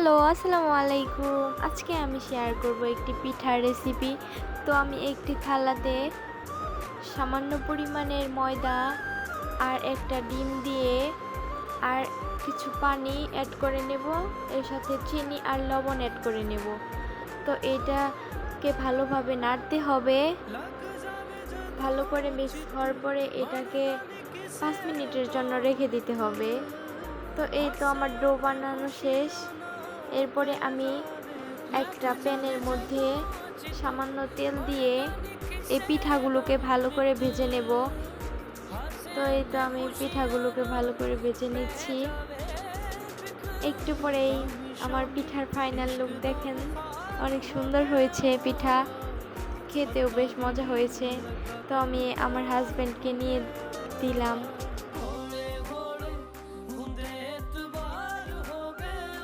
Hello, আসসালামু আলাইকুম। আজকে আমি শেয়ার করব একটি পিঠার রেসিপি। তো আমি একটি থালাতে সামান্য পরিমাণের ময়দা আর একটা ডিম দিয়ে আর কিছু পানি অ্যাড করে নেব। এর সাথে চিনি আর লবণ অ্যাড করে নেব। তো এটাকে ভালোভাবে নাড়তে হবে। ভালো করে মিক্স হওয়ার পরে এটাকে 5 মিনিটের জন্য রেখে দিতে হবে। তো এই তো আমার ডো বানানো শেষ। এরপরে আমি একটা প্যানের মধ্যে সামান্য তেল দিয়ে এই পিঠাগুলোকে ভালো করে ভেজে নেব। তো এই তো আমি পিঠাগুলোকে ভালো করে ভেজে নিচ্ছি। একটু পরেই আমার পিঠার ফাইনাল লুক দেখেন, অনেক সুন্দর হয়েছে পিঠা, খেতেও বেশ মজা হয়েছে। তো আমি আমার হাজব্যান্ডকে নিয়ে দিলাম।